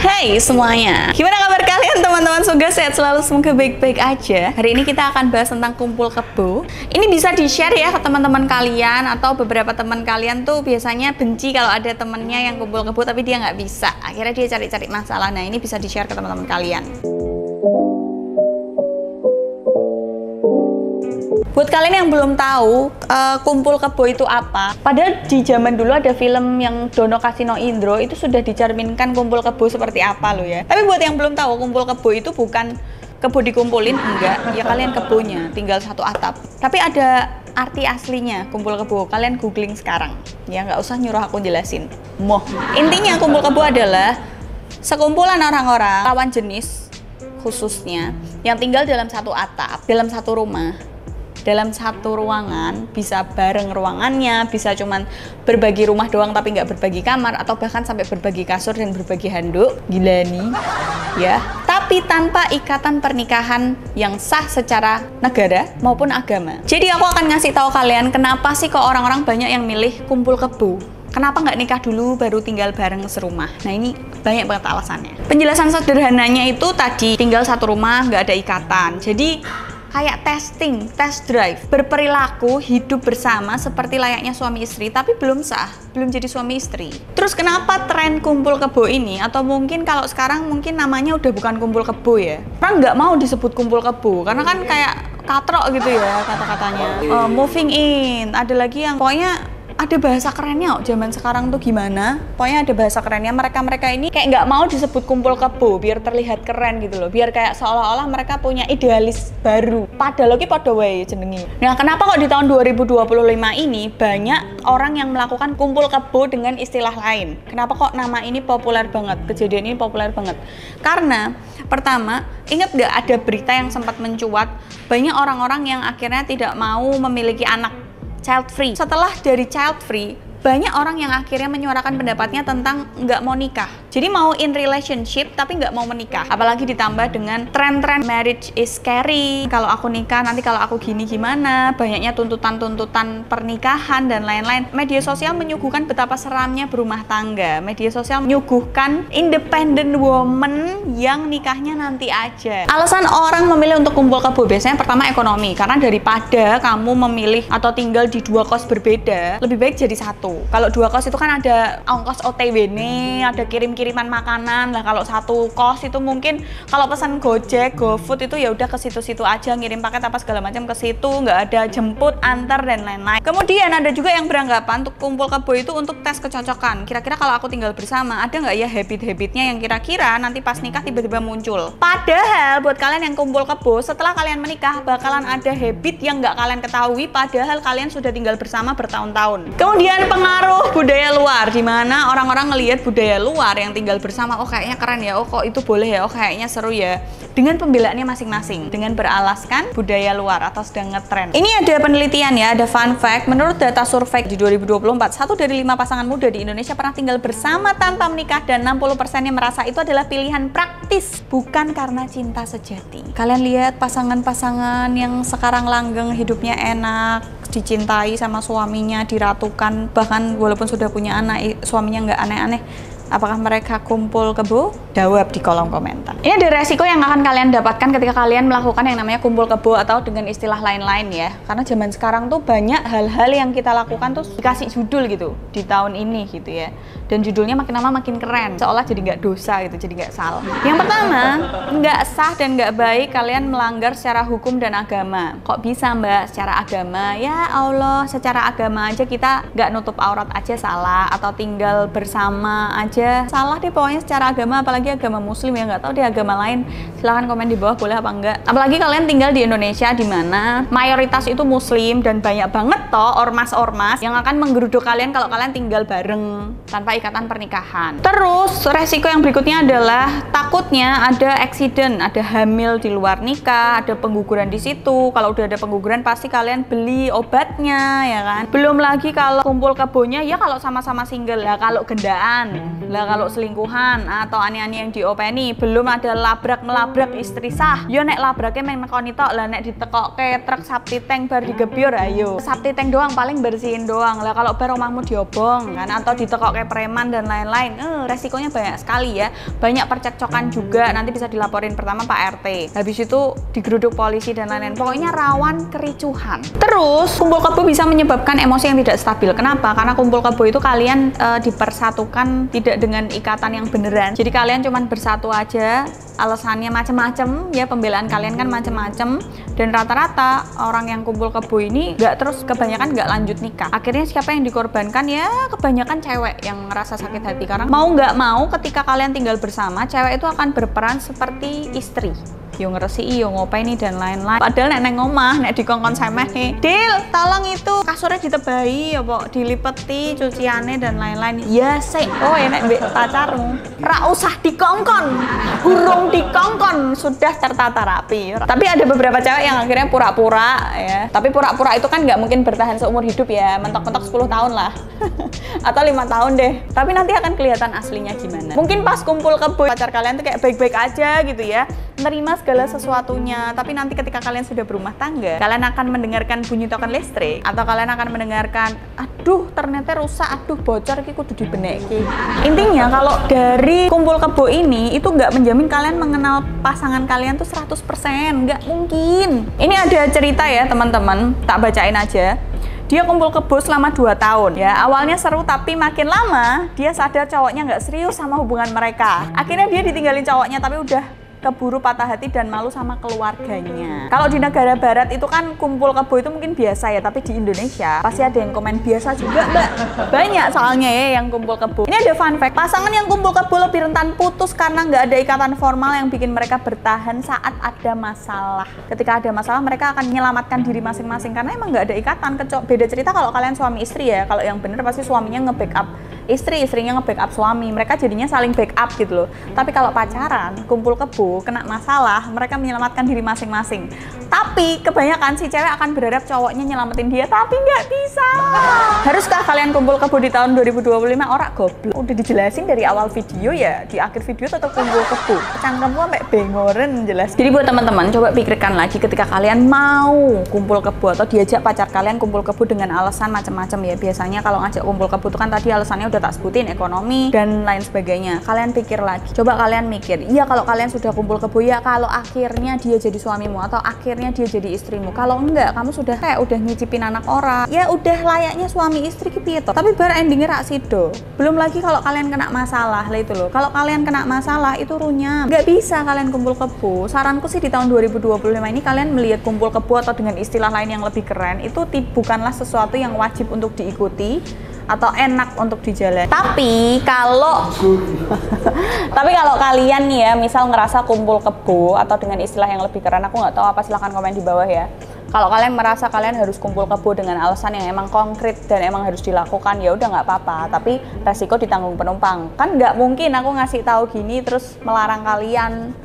Hai semuanya, gimana kabar kalian teman-teman? Semoga sehat selalu, semoga baik-baik aja. Hari ini kita akan bahas tentang kumpul kebo. Ini bisa di-share ya ke teman-teman kalian, atau beberapa teman kalian tuh biasanya benci kalau ada temennya yang kumpul kebo tapi dia nggak bisa. Akhirnya dia cari-cari masalah. Nah, ini bisa di-share ke teman-teman kalian. Buat kalian yang belum tahu kumpul kebo itu apa, padahal di zaman dulu ada film yang Dono Kasino Indro itu sudah dicerminkan kumpul kebo seperti apa loh ya. Tapi buat yang belum tahu, kumpul kebo itu bukan kebo dikumpulin, enggak, ya kalian kebonya tinggal satu atap. Tapi ada arti aslinya kumpul kebo, kalian googling sekarang ya, nggak usah nyuruh aku jelasin. Intinya kumpul kebo adalah sekumpulan orang-orang lawan jenis khususnya yang tinggal dalam satu atap, dalam satu rumah, dalam satu ruangan, bisa bareng ruangannya, bisa cuman berbagi rumah doang tapi nggak berbagi kamar, atau bahkan sampai berbagi kasur dan berbagi handuk. Gila nih ya, tapi tanpa ikatan pernikahan yang sah secara negara maupun agama. Jadi aku akan ngasih tahu kalian kenapa sih kok orang-orang banyak yang milih kumpul kebo. Kenapa nggak nikah dulu baru tinggal bareng serumah? Nah, ini banyak banget alasannya. Penjelasan sederhananya itu tadi, tinggal satu rumah nggak ada ikatan, jadi kayak testing, test drive, berperilaku hidup bersama seperti layaknya suami istri, tapi belum sah, belum jadi suami istri. Terus kenapa tren kumpul kebo ini, atau mungkin kalau sekarang mungkin namanya udah bukan kumpul kebo ya, orang nggak mau disebut kumpul kebo, karena kan kayak katrok gitu ya kata-katanya. Moving in, ada lagi yang pokoknya ada bahasa kerennya zaman sekarang tuh gimana, pokoknya ada bahasa kerennya. Mereka ini kayak nggak mau disebut kumpul kebo biar terlihat keren gitu loh, biar kayak seolah-olah mereka punya idealis baru, padahal lagi pada wae jenengi. Nah, kenapa kok di tahun 2025 ini banyak orang yang melakukan kumpul kebo dengan istilah lain? Kenapa kok nama ini populer banget, kejadian ini populer banget? Karena pertama, ingat nggak ada berita yang sempat mencuat banyak orang-orang yang akhirnya tidak mau memiliki anak, child free. Setelah dari child free, banyak orang yang akhirnya menyuarakan pendapatnya tentang nggak mau nikah. Jadi mau in relationship tapi nggak mau menikah. Apalagi ditambah dengan tren-tren marriage is scary. Kalau aku nikah nanti kalau aku gini gimana? Banyaknya tuntutan-tuntutan pernikahan dan lain-lain. Media sosial menyuguhkan betapa seramnya berumah tangga. Media sosial menyuguhkan independent woman yang nikahnya nanti aja. Alasan orang memilih untuk kumpul kebo biasanya pertama ekonomi. Karena daripada kamu memilih atau tinggal di dua kos berbeda, lebih baik jadi satu. Kalau dua kos itu kan ada ongkos OTW nih, ada kirim-kiriman makanan lah. Kalau satu kos itu mungkin kalau pesan Gojek, GoFood itu ya udah ke situ-situ aja, ngirim paket apa segala macam ke situ, nggak ada jemput, antar dan lain-lain. Kemudian ada juga yang beranggapan untuk kumpul kebo itu untuk tes kecocokan. Kira-kira kalau aku tinggal bersama, ada nggak ya habit-habitnya yang kira-kira nanti pas nikah tiba-tiba muncul. Padahal buat kalian yang kumpul kebo, setelah kalian menikah bakalan ada habit yang nggak kalian ketahui, padahal kalian sudah tinggal bersama bertahun-tahun. Kemudian pengaruh budaya luar, di mana orang-orang ngelihat budaya luar yang tinggal bersama, oh kayaknya keren ya, oh kok itu boleh ya, oh kayaknya seru ya, dengan pembelaannya masing-masing, dengan beralaskan budaya luar atau sedang ngetren. Ini ada penelitian ya, ada fun fact. Menurut data survei di 2024, 1 dari 5 pasangan muda di Indonesia pernah tinggal bersama tanpa menikah, dan 60% yang merasa itu adalah pilihan praktis, bukan karena cinta sejati. Kalian lihat pasangan-pasangan yang sekarang langgeng, hidupnya enak, dicintai sama suaminya, diratukan, bahkan walaupun sudah punya anak, suaminya nggak aneh-aneh. Apakah mereka kumpul kebo? Jawab di kolom komentar. Ini ada resiko yang akan kalian dapatkan ketika kalian melakukan yang namanya kumpul kebo atau dengan istilah lain-lain ya. Karena zaman sekarang tuh banyak hal-hal yang kita lakukan tuh dikasih judul gitu di tahun ini gitu ya. Dan judulnya makin lama makin keren, seolah jadi nggak dosa gitu, jadi nggak salah. Yang pertama, nggak sah dan nggak baik kalian melanggar secara hukum dan agama. Kok bisa mbak secara agama? Ya Allah, secara agama aja kita nggak nutup aurat aja salah, atau tinggal bersama aja salah deh pokoknya secara agama, apalagi agama muslim ya. Nggak tahu deh agama lain, silahkan komen di bawah boleh apa enggak. Apalagi kalian tinggal di Indonesia di mana mayoritas itu muslim, dan banyak banget toh ormas-ormas yang akan menggeruduk kalian kalau kalian tinggal bareng tanpa ikatan pernikahan. Terus resiko yang berikutnya adalah takutnya ada accident, ada hamil di luar nikah, ada pengguguran di situ. Kalau udah ada pengguguran pasti kalian beli obatnya ya kan. Belum lagi kalau kumpul kebonya ya kalau sama-sama single lah, kalau gendaan lah, kalau selingkuhan atau aneh-aneh openi yang diopeni, belum ada labrak-melabrak istri sah. Yo nek labraknya main nekoni tok, lah nek ditekokke truk Sapti Tank bar digebyur ayo. Sapti Tank doang paling bersihin doang. Lah kalau bar omahmu diobong kan atau ditekokke preman dan lain-lain, resikonya banyak sekali ya. Banyak percekcokan juga, nanti bisa dilaporin pertama Pak RT. Habis itu digeruduk polisi dan lain-lain. Pokoknya rawan kericuhan. Terus kumpul kebo bisa menyebabkan emosi yang tidak stabil. Kenapa? Karena kumpul kebo itu kalian dipersatukan tidak dengan ikatan yang beneran. Jadi kalian cuman bersatu aja, alasannya macam-macam ya, pembelaan kalian kan macam-macam, dan rata-rata orang yang kumpul kebo ini kebanyakan nggak lanjut nikah. Akhirnya siapa yang dikorbankan? Ya kebanyakan cewek yang ngerasa sakit hati, karena mau nggak mau ketika kalian tinggal bersama, cewek itu akan berperan seperti istri. Yo ngeresi, yo ngopeni dan lain-lain. Padahal nek neng omah, nek dikongkon semeh, Dil, tolong itu kasurnya ditebahi, apa dilipeti, cuciannya dan lain-lain. Ya sih, oh enek mbek pacarmu. Ra usah dikongkon, burung dikongkon, sudah tertata rapi. Tapi ada beberapa cewek yang akhirnya pura-pura ya. Tapi pura-pura itu kan nggak mungkin bertahan seumur hidup ya, mentok-mentok 10 tahun lah. Atau 5 tahun deh. Tapi nanti akan kelihatan aslinya gimana. Mungkin pas kumpul kebo pacar kalian tuh kayak baik-baik aja gitu ya, nerima segala sesuatunya, tapi nanti ketika kalian sudah berumah tangga, kalian akan mendengarkan bunyi token listrik, atau kalian akan mendengarkan, aduh ternyata rusak, aduh bocor, ki kudu dibenekke. Intinya kalau dari kumpul kebo ini itu nggak menjamin kalian mengenal pasangan kalian tuh 100%, nggak mungkin. Ini ada cerita ya teman-teman, tak bacain aja. Dia kumpul kebo selama 2 tahun ya. Awalnya seru, tapi makin lama dia sadar cowoknya nggak serius sama hubungan mereka. Akhirnya dia ditinggalin cowoknya, tapi udah keburu patah hati dan malu sama keluarganya. Kalau di negara barat itu kan kumpul kebo itu mungkin biasa ya, tapi di Indonesia pasti ada yang komen biasa juga, Mbak. Banyak soalnya ya yang kumpul kebo. Ini ada fun fact, pasangan yang kumpul kebo lebih rentan putus karena nggak ada ikatan formal yang bikin mereka bertahan saat ada masalah. Ketika ada masalah mereka akan menyelamatkan diri masing-masing karena emang nggak ada ikatan. Beda cerita kalau kalian suami istri ya. Kalau yang bener pasti suaminya nge-backup istri, istrinya nge-backup suami. Mereka jadinya saling backup gitu loh. Tapi kalau pacaran, kumpul kebo, kena masalah, mereka menyelamatkan diri masing-masing. Tapi kebanyakan si cewek akan berharap cowoknya nyelamatin dia, tapi nggak bisa. Haruskah kalian kumpul kebo di tahun 2025? Ora goblok. Udah dijelasin dari awal video ya, di akhir video tetap kumpul kebo. Cangkemmu sampai bengoren jelas. Jadi buat teman-teman, coba pikirkan lagi ketika kalian mau kumpul kebo atau diajak pacar kalian kumpul kebo dengan alasan macam-macam ya. Biasanya kalau ngajak kumpul kebo itu kan tadi alasannya udah tak sebutin, ekonomi dan lain sebagainya. Kalian pikir lagi. Coba kalian mikir, iya kalau kalian sudah kumpul kebo ya, kalau akhirnya dia jadi suamimu atau akhirnya dia jadi istrimu. Kalau enggak, kamu sudah kayak udah nyicipin anak orang. Ya udah layaknya suami istri gitu. Tapi bar endingnya rak sido. Belum lagi kalau kalian kena masalah lah itu loh. Kalau kalian kena masalah itu runyam. Nggak bisa kalian kumpul kebo. Saranku sih di tahun 2025 ini kalian melihat kumpul kebo atau dengan istilah lain yang lebih keren itu bukanlah sesuatu yang wajib untuk diikuti atau enak untuk dijalani. Tapi kalau kalian nih ya, misal ngerasa kumpul kebo atau dengan istilah yang lebih keren, aku nggak tahu apa, silahkan komen di bawah ya. Kalau kalian merasa kalian harus kumpul kebo dengan alasan yang emang konkret dan emang harus dilakukan, ya udah nggak apa-apa. Tapi resiko ditanggung penumpang. Kan nggak mungkin aku ngasih tahu gini terus melarang kalian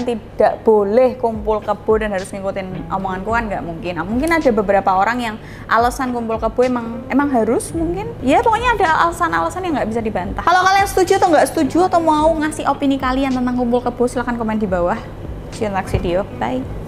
tidak boleh kumpul kebo dan harus ngikutin omonganku, kan nggak mungkin. Nah, mungkin ada beberapa orang yang alasan kumpul kebo emang harus, mungkin ya pokoknya ada alasan-alasan yang nggak bisa dibantah. Kalau kalian setuju atau nggak setuju atau mau ngasih opini kalian tentang kumpul kebo, silahkan komen di bawah. See you next video, bye.